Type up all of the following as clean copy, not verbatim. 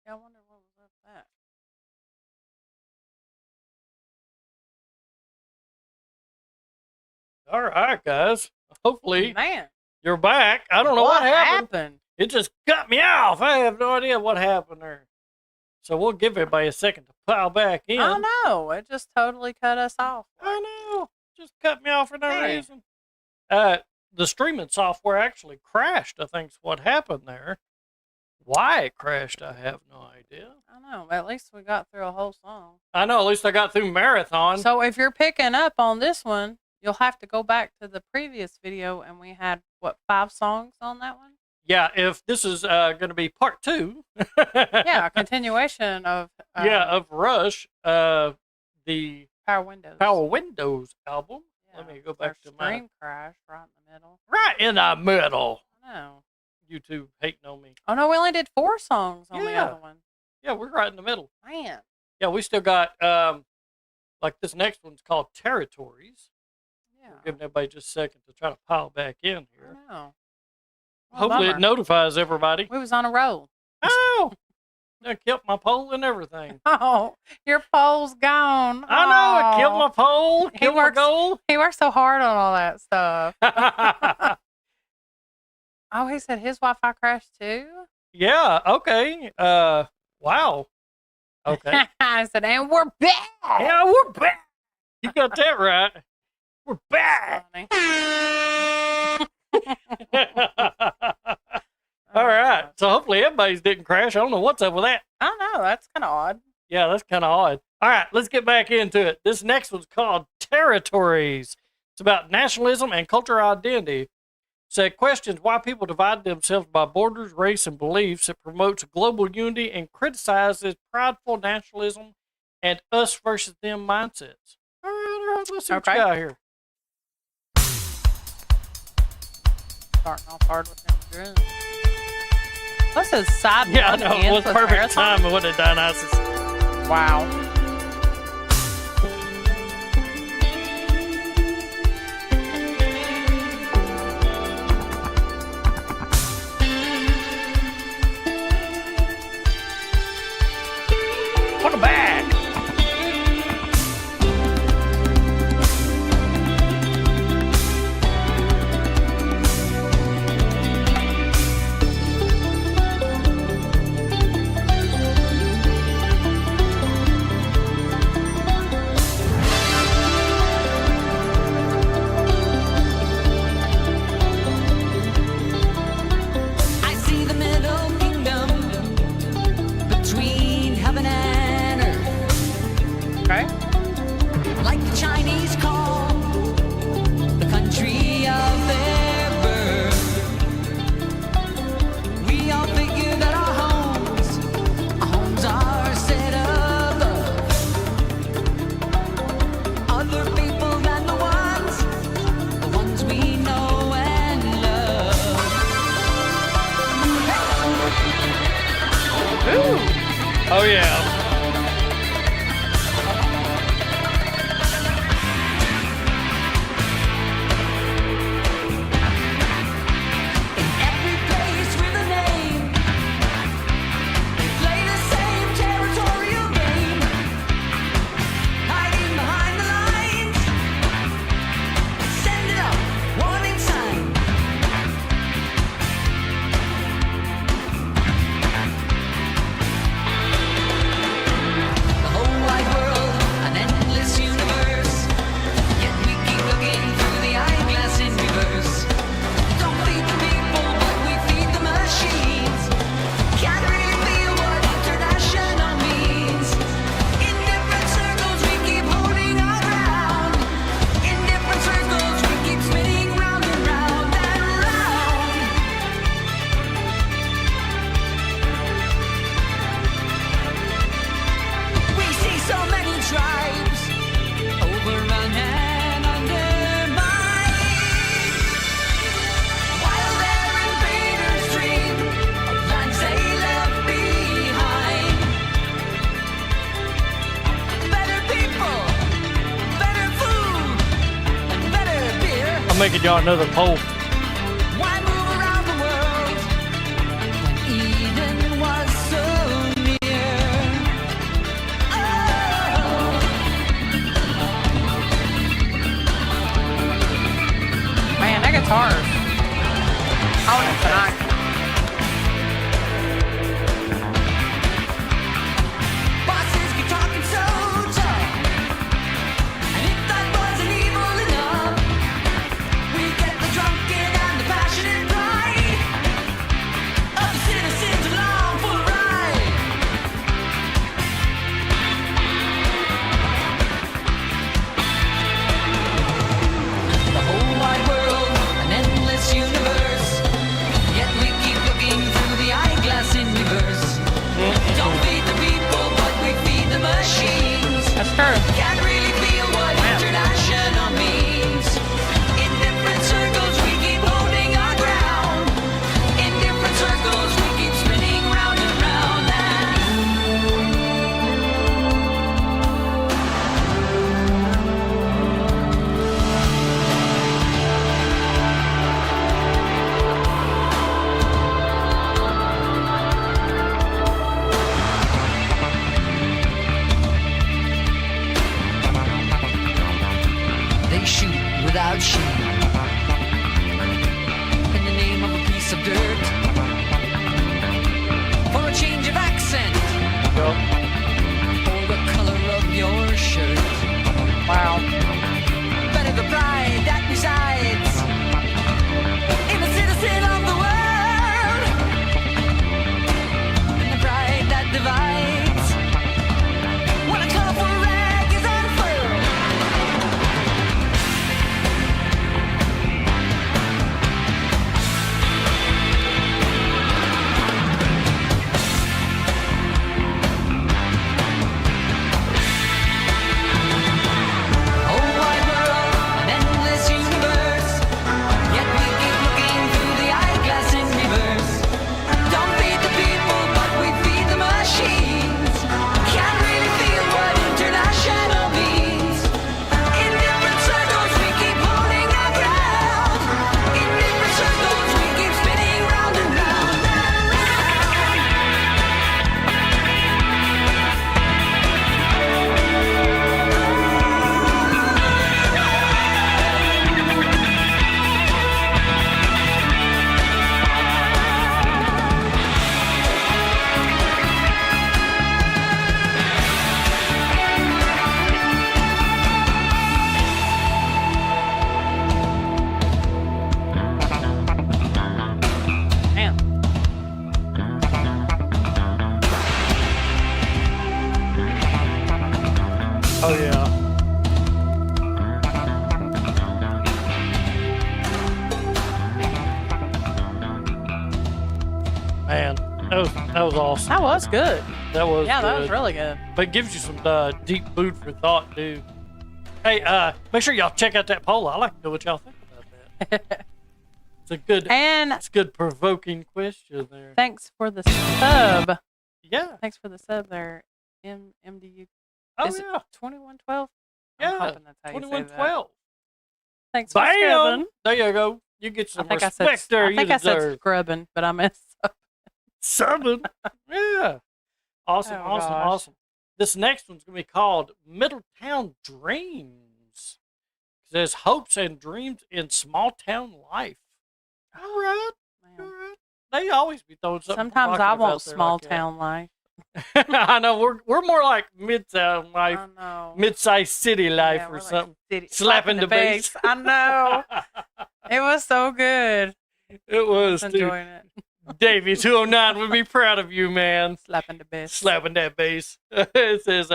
Yeah, I wonder what was up with that. All right, guys. Hopefully Man, you're back. I don't know what happened. happened? It just cut me off. I have no idea what happened there. So we'll give everybody a second to pile back in. I know. It just totally cut us off. I know. Just cut me off for no Man. reason. The streaming software actually crashed, I think is what happened there. Why it crashed, I have no idea. I know. But at least we got through a whole song. I know, at least I got through Marathon. So if you're picking up on this one, you'll have to go back to the previous video, and we had, what, 5 songs on that one? Yeah, if this is going to be part 2. Yeah, a continuation of... of Rush, the Power Windows. Power Windows album. Yeah, Let me go back to my... stream crash right in the middle. Right in the middle. I know. YouTube hating on me. Oh, no, we only did 4 songs on the Yeah. other one. Yeah, we're right in the middle. Man. Yeah, we still got, like this next one's called Territories. Yeah. We're giving everybody just a second to try to pile back in here. I know. Well, Hopefully bummer. it notifies everybody. We was on a roll. Oh! I killed my pole and everything. Oh, your pole's gone. I know, I killed Oh. my pole, He killed my works- goal. He worked so hard on all that stuff. Oh, he said his Wi-Fi crashed too? Yeah, okay. Wow. Okay. I said, and we're back. Yeah, we're back. You got that right. We're back. Funny. All right. So hopefully everybody's didn't crash. I don't know what's up with that. I don't know. That's kind of odd. Yeah, that's kind of odd. All right, let's get back into it. This next one's called Territories. It's about nationalism and cultural identity. So it questions why people divide themselves by borders, race, and beliefs. It promotes global unity and criticizes prideful nationalism and us versus them mindsets. All right, let's see what you Okay. got here. Starting off hard with them drums. What's his side? Yeah, I one know. It ends was with perfect Marathon? timing with it, Dionysus. Wow. Put it back. I see the middle kingdom between heaven and earth, Okay. like the Chinese call the country of their birth. We all figure that our homes are set above other people than the ones we know and love. Oh, yeah. In every place with a name, they play the same territorial game, hiding behind the lines. Send it up, warning sign. The whole wide world, an endless universe. Yet we keep looking through the eyeglass in reverse. Don't feed the people, but we feed the machines. Can't really feel what international means. In different circles, we keep holding our ground. In different circles, we keep spinning round and round and round. We see so many tribes overrun and undermined, while their invaders dream of lands they left behind. Better people, better food, and better beer. I'm making y'all another poll. Why move around the world when Eden was so near? guitars. Oh, no, tonight. Bosses keep talking so tough, and if that wasn't evil enough, we get the drunken and the passionate pride of the citizens along for a ride. The whole wide world, an endless universe, yet we keep looking through the eyeglass in reverse. Don't feed the people, but we feed the machines. That's true. Can't really feel what international means. In different circles, we keep holding our ground. In different circles, we keep spinning round and round. They shoot without shame in the name of a piece of dirt, for a change of accent, Go. or the color of your shirt. Wow. Better the pride that resides in the citizen of the world, and the pride that divides when a colorful rag is unfurled. Oh, wide world, an endless universe, yet we keep looking through the eyeglass in reverse. Don't feed the people, but we feed the machines. Can't really feel what international means. In different circles, we keep holding our ground. In different circles, we keep spinning round and round and round. Man. Oh yeah. Man, that was awesome. That was good. That was Yeah, that good. was really good. But it gives you some deep food for thought, too. Hey, make sure y'all check out that poll. I like to know what y'all think about that. It's a good, And it's a good provoking question there. thanks for the sub. Yeah. Thanks for the sub there. MDU. Oh Is it yeah. 2112? Yeah. I'm hoping that's how you say that. 2112. Thanks for Bam! scrubbing. There you go. You get I some think respect there. I think you I said deserve. scrubbing, but I messed up. Subbing. Yeah. Awesome, Oh, awesome, gosh. awesome. This next one's going to be called Middletown Dreams. It says hopes and dreams in small town life. All right. All Man. right. They always be throwing something. Sometimes I provocative want out there small like that. town life. I know. We're more like mid-town life, I know. mid-sized city life Yeah, or we're like something. city- Slapping the bass. I know. It was so good. It was, I was dude. enjoying it. Davey 209 would be proud of you, man. Slapping the bass. Slapping that bass. It says,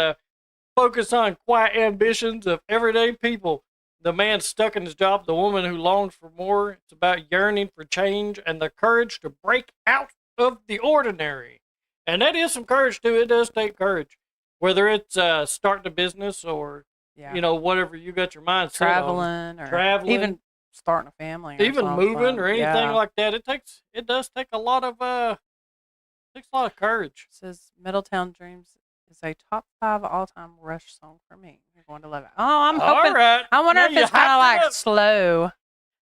focus on quiet ambitions of everyday people. The man stuck in his job, the woman who longs for more. It's about yearning for change and the courage to break out of the ordinary. And that is some courage, too. It does take courage. Whether it's starting a business or, Yeah. you know, whatever you got your mind set on. Traveling or Traveling. even starting a family. Or Even something. moving or anything Yeah. like that. It does take a lot of courage. It says Middletown Dreams is a top 5 all-time Rush song for me. You're going to love it. Oh, I'm All hoping. right. I wonder Now if you it's kind hyped of it like up. slow.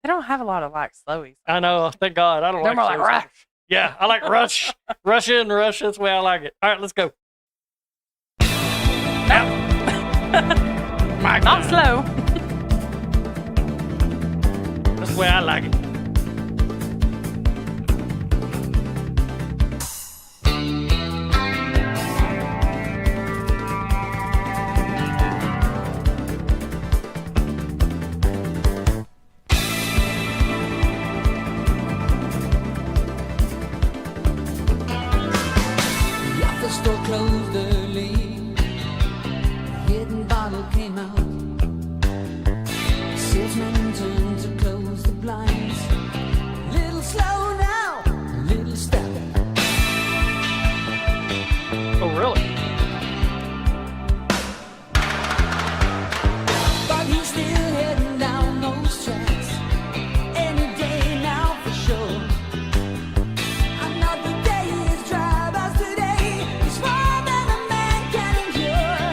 They don't have a lot of like slowies. I know. Thank God. I don't They're like more like slow songs. Rush. Yeah, I like Rush. Rush in, Rush. That's the way I like it. All right, let's go. Not slow. Let's the way I like it. The office store closed early. The hidden bottle came out. The salesman turned to close the blinds. Little slow now, little step. Oh, really? But he's still heading down those tracks. Any day now for sure. Another day is dry as today. It's more than a man can endure.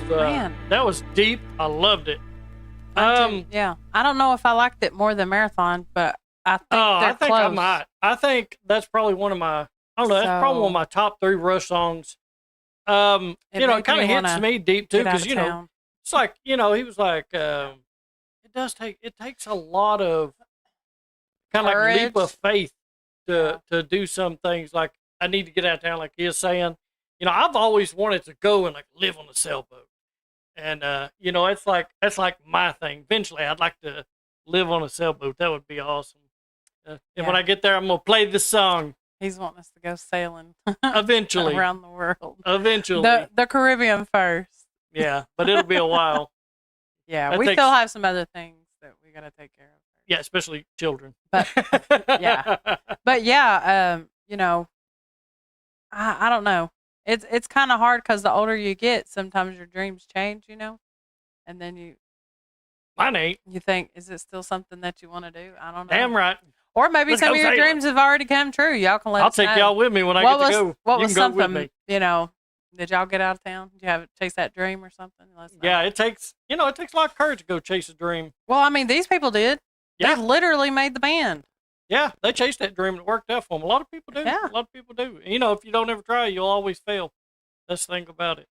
Man. that was deep. I loved it. Yeah, I don't know if I liked it more than Marathon, but I think I think I close. might. I think that's probably one of my. I don't know. That's probably one of my top 3 Rush songs. It It made kind me of hits wanna me deep too Get out because of town. it's like he was like, it takes a lot of kind of like leap of Courage. faith to do some things. Like I need to get out of town, like he is saying. I've always wanted to go and like live on a sailboat, and that's like my thing. Eventually, I'd like to live on a sailboat. That would be awesome. And when I get there, I'm gonna play this song. He's wanting us to go sailing Eventually, around the world. eventually, The Caribbean first. yeah, but it'll be a while. Yeah, That we takes- still have some other things that we got to take care of. Yeah, especially children. But yeah. But yeah, I don't know. It's kind of hard because the older you get, sometimes your dreams change, and then Mine ain't. you think, is it still something that you want to do? I don't know. Damn right. Or maybe Let's some go of your sailing. dreams have already come true. Y'all can let I'll us take know. y'all with me when I What get was to go. what You was can go with something? me. Did y'all get out of town? Did you have chase that dream or something? Let us know. Yeah, it takes a lot of courage to go chase a dream. Well, I mean, these people did. Yeah. They literally made the band. Yeah, they chased that dream and it worked out for them. A lot of people do. Yeah. A lot of people do. If you don't ever try, you'll always fail. That's the thing about it.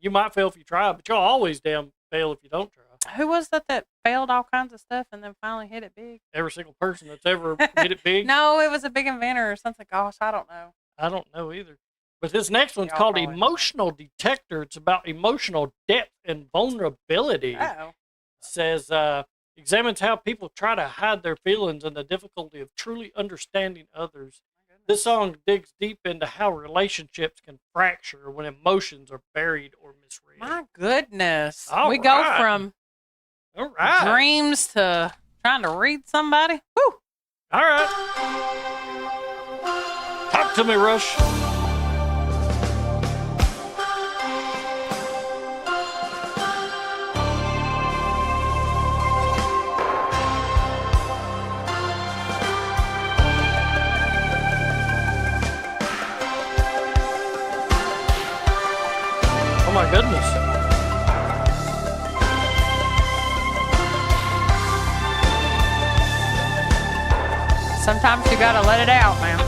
You might fail if you try, but you'll always damn fail if you don't try. Who was that failed all kinds of stuff and then finally hit it big? Every single person that's ever hit it big. No, it was a big inventor or something. Gosh, I don't know. I don't know either. But this next one's Y'all called probably know. Emotional Detector. It's about emotional depth and vulnerability. Uh-oh. It says, examines how people try to hide their feelings and the difficulty of truly understanding others. This song digs deep into how relationships can fracture when emotions are buried or misread. My goodness. All we go right. from All right. dreams to trying to read somebody. Woo! All right. Talk to me, Rush. Oh my goodness. Sometimes you gotta let it out, man.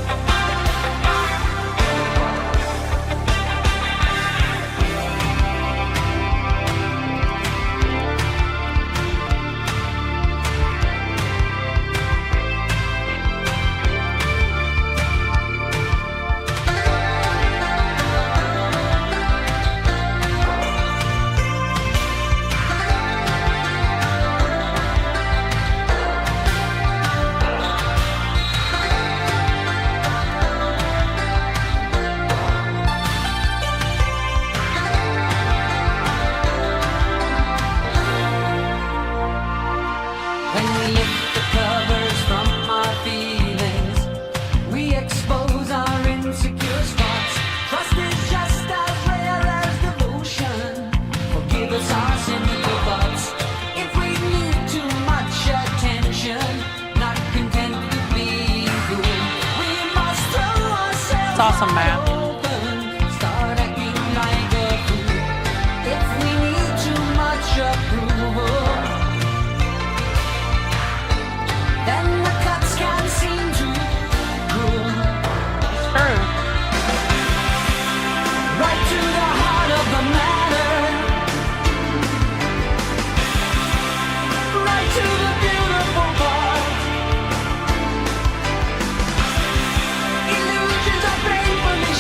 When we lift the covers from our feelings, we expose our insecure spots. Trust is just as rare as devotion. Forgive us our sinful thoughts. If we need too much attention, not content with being good, we must throw ourselves It's awesome, man. open, start acting like a fool. If we need too much approval, then the cuts can seem too cruel. It's true. Right to the heart of the matter. Right to the beautiful part. Illusions are painfully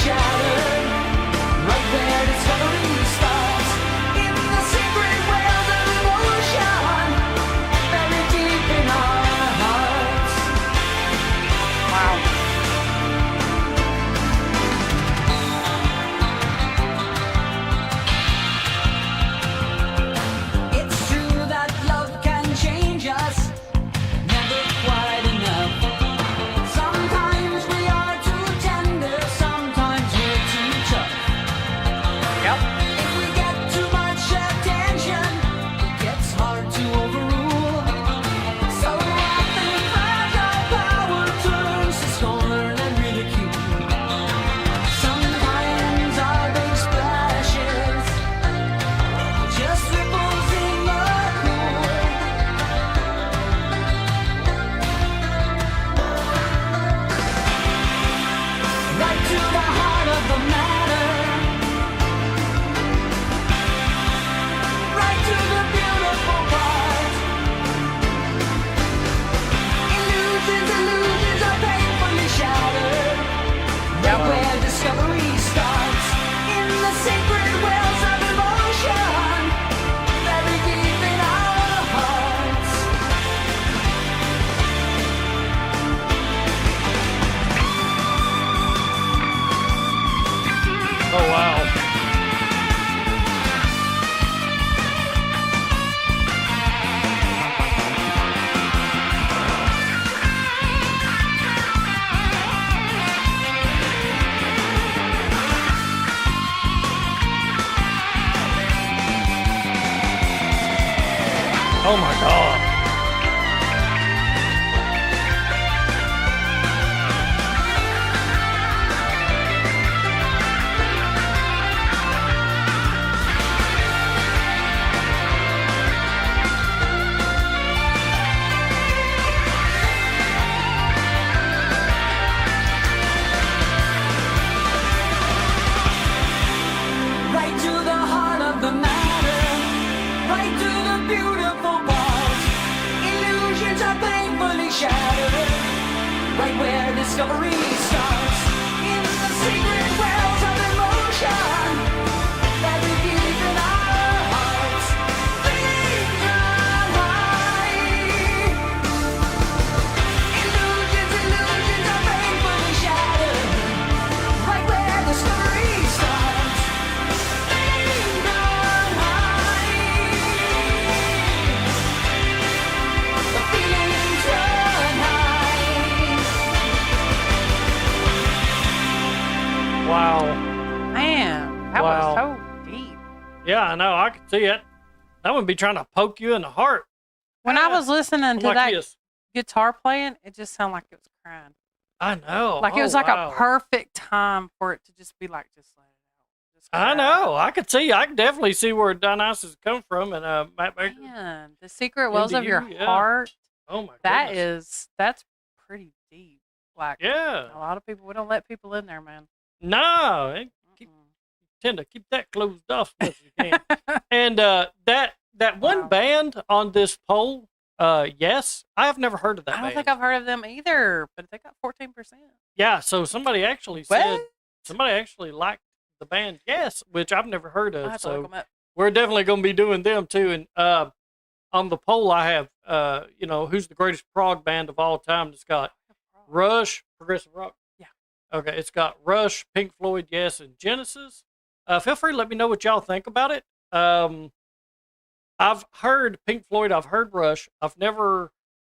Oh my God. Right to the heart of the matter, right to the beautiful part. Illusions are painfully shattered, right where discovery starts. In the secret wells of emotion that we keep in our hearts. Things run high. Illusions are painfully shattered, right where discovery starts. Things run high. The feelings run high. Wow. Man, that Wow. was so deep. Yeah, I know. I could see it. That would be trying to poke you in the heart. When I was listening to Like that this. guitar playing, it just sounded like it was crying. I know. Like it Oh, was like wow. a perfect time for it to just be like, just let it out. Just I cry. know. I could see. I can definitely see where Dionysus come from, and Matt Baker. Man, the secret wells Into of your you, yeah. heart. Oh my That's pretty deep. Like Yeah. a lot of people, we don't let people in there, man. No, they tend to keep that closed off as much as you can. And that one Wow. band on this poll, yes, I have never heard of that I don't band. think I've heard of them either, but they got 14%. Yeah, so somebody actually said What? somebody actually liked the band, yes, which I've never heard I of. have to look So 'em up. we're definitely going to be doing them too. And on the poll, I have who's the greatest prog band of all time? It's got Rush, progressive rock. Yeah. Okay, it's got Rush, Pink Floyd, yes, and Genesis. Feel free to let me know what y'all think about it. I've heard Pink Floyd, I've heard Rush. I've never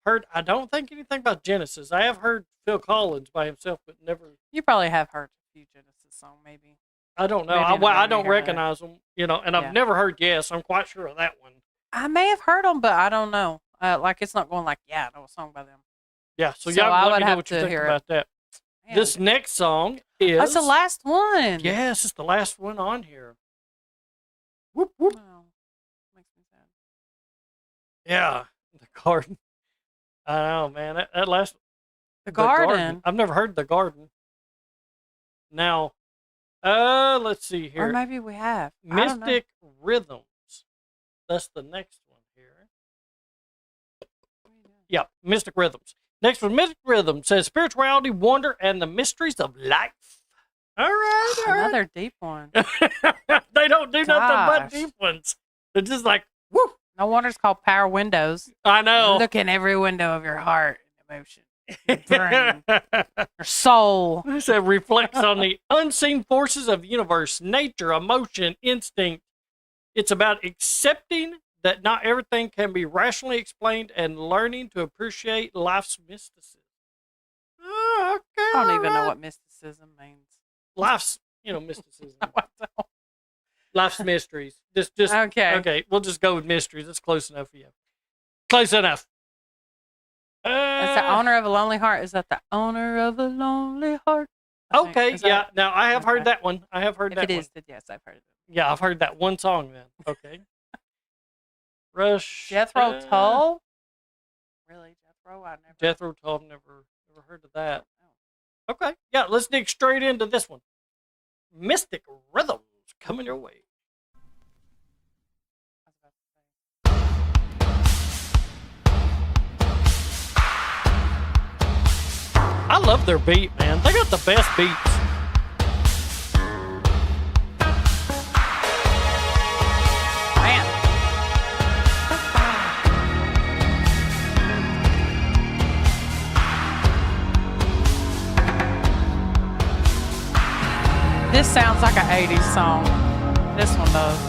heard, I don't think anything about Genesis. I have heard Phil Collins by himself, but never, You probably have heard a few Genesis songs, maybe. I don't know. Maybe I, in a well, I movie don't here and there. recognize them, and Yeah. I've never heard Yes. I'm quite sure of that one. I may have heard them, but I don't know. Like it's not going like, yeah, I know a song by them. Yeah, so So y'all I let would me know have what you to think hear it. about that. Man, This next song is... that's the last one. Yes, it's the last one on here. Whoop, whoop. Wow. Makes me sad. Yeah, the garden. I know, man. That last The garden. I've never heard the garden. Now, let's see here. Or maybe we have. I don't know. Mystic Rhythms. That's the next one here. Yeah, Mystic Rhythms. Next one, Mystic Rhythms says spirituality, wonder, and the mysteries of life. All right, all right. Another deep one. They don't do nothing but Gosh. deep ones. They're just like, woo. No wonder it's called Power Windows. I know. Look in every window of your heart and emotion, your brain, your soul. This reflects on the unseen forces of the universe, nature, emotion, instinct. It's about accepting that not everything can be rationally explained and learning to appreciate life's mysticism. Oh, okay, I don't even know alright. what mysticism means. Life's, mysticism. I don't. Life's mysteries. Just Okay. Okay, we'll just go with mysteries. That's close enough for you. Close enough. That's the owner of a lonely heart. Is that the owner of a lonely heart? I think. Okay, Is that- yeah. Now I have Okay. heard that one. I have heard If that it one. is, then yes, I've heard it. Yeah, I've heard that one song then. Okay. Rush. Jethro Tull? Really, Jethro? I never. Jethro Tull. Never heard of that. Okay. Yeah, let's dig straight into this one. Mystic Rhythms coming your way. I love their beat, man. They got the best beats. Man. This sounds like an 80s song. This one does.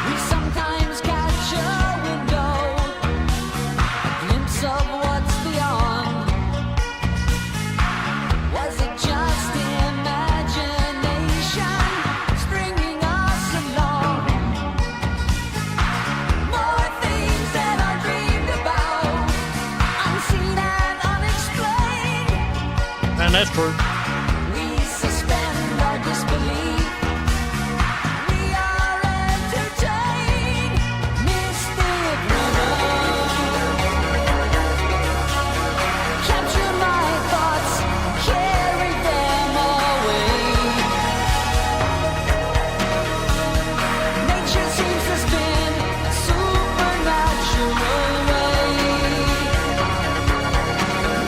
We sometimes catch a window, a glimpse of what's beyond. Was it just imagination stringing us along? More things that are dreamed about, unseen and unexplained. And that's true. We suspend our disbelief. We are entertained. Mystic rhythm. Capture my thoughts, carry them away. Nature seems to spin a supernatural way.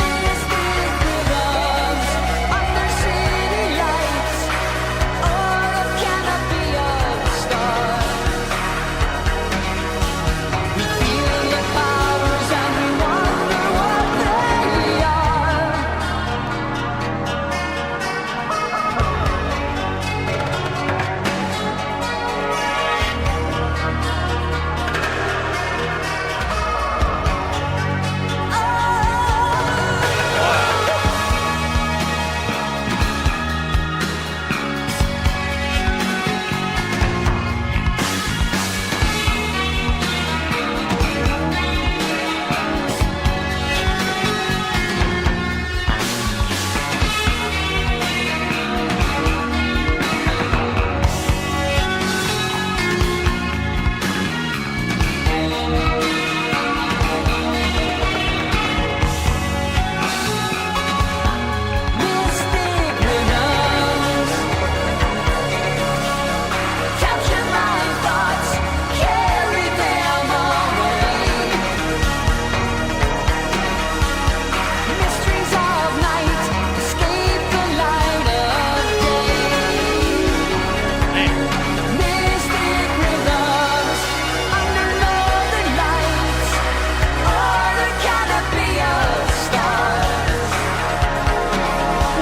Mystic rhythms under city lights, or a canopy of stars. We feel the powers and we wonder what they are. Mystic rhythms. Capture my thoughts, carry them away. Mysteries of night, escape the light of day. Mystic rhythms under northern lights, or the canopy of stars.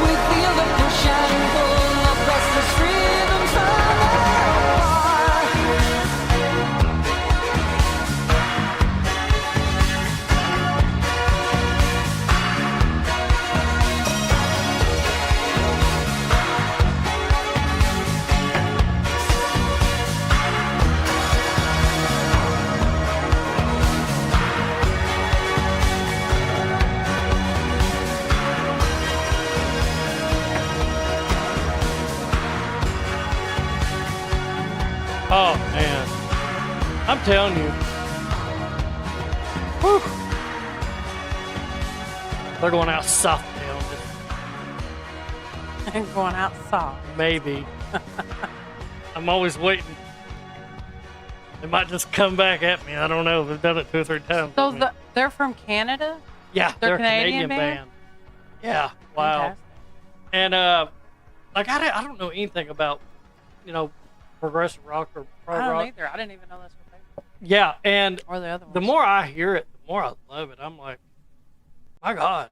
We feel the push and pull of restless rhythms from afar. Oh man, I'm telling you. Whew. They're going out soft now. And going outside. Maybe. I'm always waiting. They might just come back at me. I don't know. They've done it 2 or 3 times. So with me. they're from Canada? Yeah, they're they're a Canadian Canadian band. Yeah, wow. Fantastic. And like I don't know anything about, progressive rock or prog I don't rock. either. I didn't even know that's what they were. Yeah, and Or the other ones. the more I hear it, the more I love it. I'm like, my God,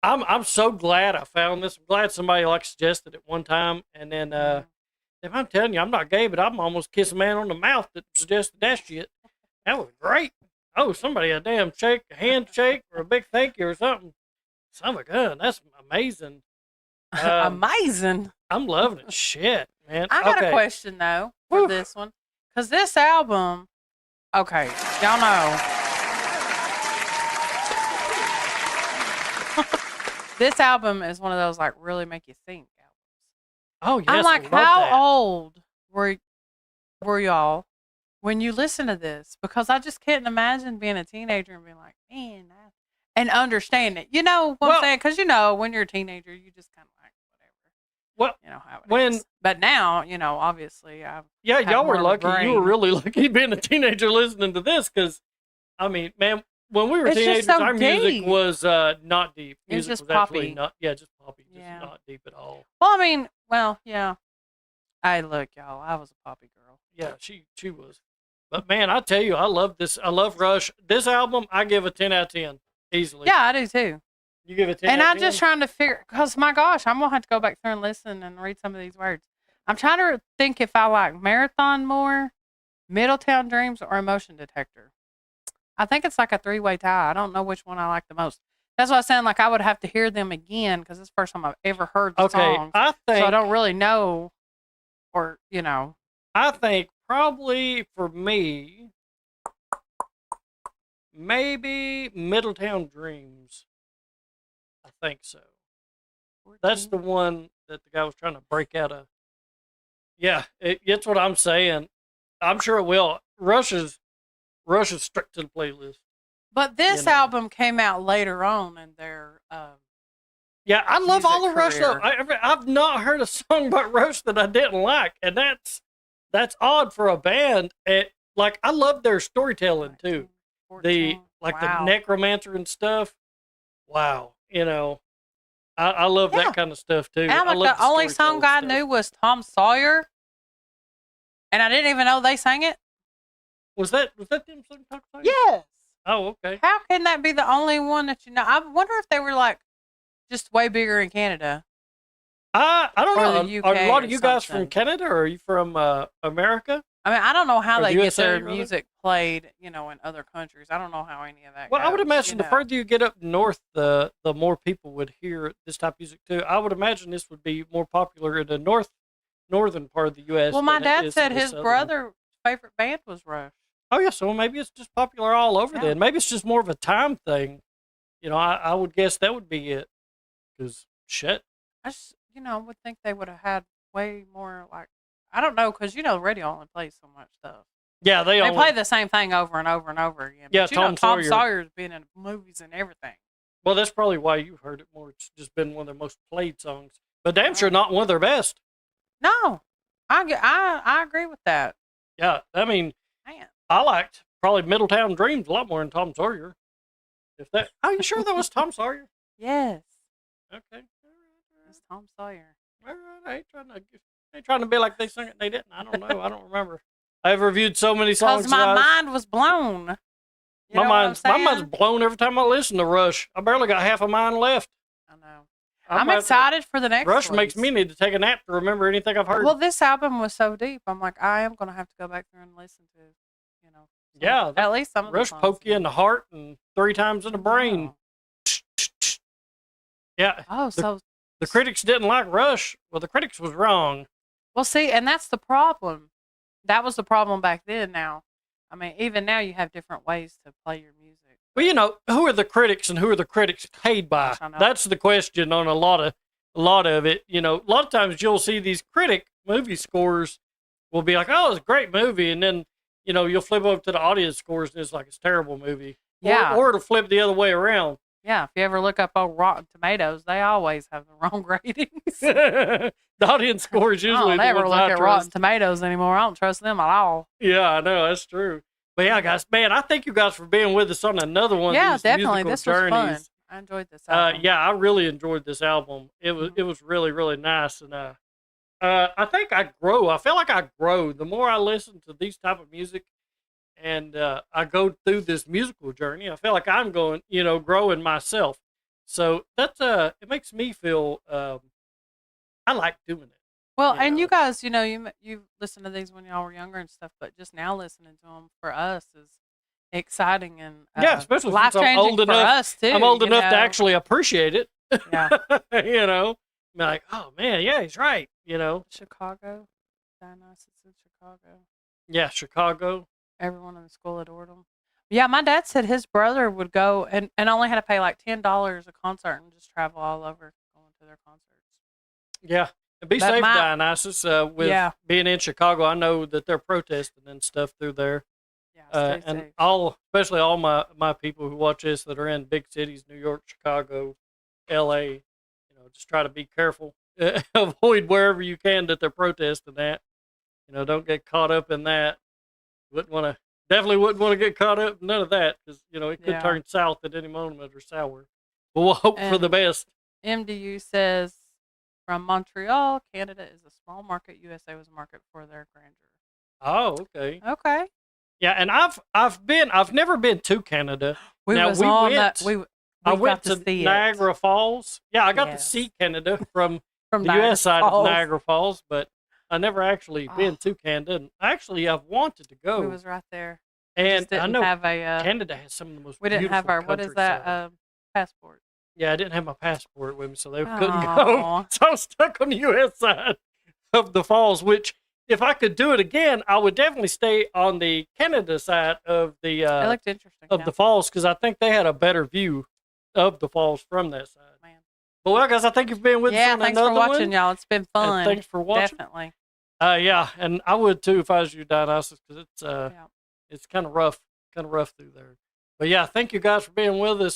I'm so glad I found this. I'm glad somebody suggested it one time, and then if I'm telling you, I'm not gay, but I'm almost kiss a man on the mouth that suggested that shit. That was great. Oh, somebody a damn handshake, or a big thank you or something. Son of a gun, that's amazing. Amazing. I'm loving it. Shit, man. I got Okay. a question though for Whew. this one, because this album, okay, y'all know, this album is one of those really make you think albums. Oh yes, I'm like, I love how that. old were y'all when you listen to this? Because I just can't imagine being a teenager and being like, man, and understand it. You know what I'm saying? Because when you're a teenager, you just kind of like whatever. Well, How it when- is. But now, obviously, Yeah, have y'all were more of a lucky. You were brain. really lucky being a teenager listening to this, because, I mean, man, when we were It's just teenagers, so our music deep. was not deep. It was Music just was absolutely poppy. not. Yeah, just poppy, just Yeah. not deep at all. Well, I mean, yeah. Hey, look, y'all, I was a poppy girl. Yeah, she was. But man, I tell you, I love this. I love Rush. This album, I give a 10 out of 10 easily. Yeah, I do too. You give it 10 And out I'm of just 10? trying to figure, because my gosh, I'm going to have to go back through and listen and read some of these words. I'm trying to think if I like Marathon more, Middletown Dreams, or Emotion Detector. I think it's like a three-way tie. I don't know which one I like the most. That's why I sound like I would have to hear them again because it's the first time I've ever heard the Okay, songs. I think So I don't really know, or, you know. I think probably for me, maybe Middletown Dreams. I think so. That's the one that the guy was trying to break out of. Yeah, it's what I'm saying. I'm sure it will. Rush's straight to the playlist. But this You know. album came out later on in their. Yeah, I love music all the Rush stuff. career. I've not heard a song by Rush that I didn't like, and that's odd for a band. Like I love their storytelling too. 14, The necromancer and stuff. Wow, I love Yeah. that kind of stuff too. And I I'm love like, the only song I storytelling knew stuff. was Tom Sawyer. And I didn't even know they sang it. Was that them singing Tom Sawyer? Yes. Oh, okay. How can that be the only one that you know? I wonder if they were like just way bigger in Canada. I don't Or know. the Are a lot UK of you or guys from something. Canada, or are you from America? I mean, I don't know how Or they the get USA, their rather? music played, in other countries. I don't know how any of that Well, I would goes, imagine the further you get up north, the more people would hear this type of music too. I would imagine this would be more popular in the northern part of the U.S. Well, my than it dad is said in the his southern. brother's favorite band was Rush. Oh yeah, so maybe it's just popular all over Yeah. then. Maybe it's just more of a time thing. I would guess that would be it. Because shit. I just, would think they would have had way more like, I don't know, because, the radio only plays so much stuff. Yeah, they They only play the same thing over and over and over again. Yeah, But, Tom Tom Sawyer. Sawyer's been in movies and everything. Well, that's probably why you've heard it more. It's just been one of their most played songs. But damn sure not one of their best. No, I agree with that. Yeah, I mean, Man. I liked probably Middletown Dreams a lot more than Tom Sawyer. Are you sure that was Tom Sawyer? Yes, Okay. it's Tom Sawyer. All right. I ain't trying to be like they sung it and they didn't. I don't know. I don't remember. I've reviewed so many songs. Because my guys. mind was blown. You know what I'm my mind's saying? blown every time I listen to Rush. I barely got half a mind left. I know. I'm I'm about to- excited for the next Rush ones. makes me need to take a nap to remember anything I've heard. Well, this album was so deep. I'm like, I am going to have to go back through and listen to, Yeah, at least some of the Rush songs. poke you in the heart and 3 times in the brain. Yeah, Oh, so the critics didn't like Rush. Well, the critics was wrong. well, see, and that's the problem. That was the problem back then. Now, I mean, even now you have different ways to play your music. Well, who are the critics and who are the critics paid by? Gosh, I know. That's the question on a lot of it. A lot of times you'll see these critic movie scores will be like, "Oh, it's a great movie," and then you'll flip over to the audience scores and it's like it's a terrible movie. Yeah. Or it'll flip the other way around. Yeah, if you ever look up old Rotten Tomatoes, they always have the wrong ratings. The audience score is I usually don't the ever ones look I at trust. Rotten Tomatoes anymore. I don't trust them at all. Yeah, I know that's true. But yeah, guys, man, I thank you guys for being with us on another one Yeah, of these definitely. musical This was fun. journeys. I enjoyed this album. Yeah, I really enjoyed this album. It was really, really nice, and I think I grow. I feel like I grow the more I listen to these type of music, and I go through this musical journey. I feel like I'm going, growing myself. So that's it makes me feel I like doing it. Well, you and know. you guys, you listened to these when y'all were younger and stuff, but just now listening to them for us is exciting and Yeah, especially life since I'm changing old for enough. us too. I'm old you enough to know? actually appreciate it. Yeah. Be like, oh man, yeah, he's right. Chicago, Dionysus in Chicago. Yeah, Chicago. Everyone in the school adored them. Yeah, my dad said his brother would go and only had to pay like $10 a concert and just travel all over going to their concerts. Yeah. And be But safe, my- Dionysus. With Yeah. being in Chicago, I know that they're protesting and stuff through there. Yeah, stay And safe. especially all my people who watch this that are in big cities, New York, Chicago, L.A., just try to be careful. Avoid wherever you can that they're protesting at. Don't get caught up in that. Definitely wouldn't want to get caught up in none of that because, it could Yeah. turn south at any moment or sour. But we'll hope for the And- best. MDU says from Montreal, Canada is a small market. USA was a market for their grandeur. Oh, okay. Okay. Yeah, and I've never been to Canada. We Now, was we on went- that. I We went got to to see it. Niagara Falls. Yeah, I got to Yes. see Canada from From the Niagara U.S. side Falls. of Niagara Falls, but I never actually been Oh. to Canada. And actually, I've wanted to go. We was right there. And Just I didn't know have a. Canada has some of the most We didn't beautiful have our what is that countryside. passport. Yeah, I didn't have my passport with me, so they couldn't go. Aw. So I was stuck on the U.S. side of the falls, which, if I could do it again, I would definitely stay on the Canada side of the It looked interesting. of the falls, because I think they had a better view of the falls from that side. Man. But well, guys, I thank you for being with us Yeah, on thanks another for watching, one. y'all. It's been And fun. thanks for watching. Definitely. Yeah, and I would too if I was you, Dionysus, because Yeah. it's kind of rough through there. But yeah, thank you guys for being with us.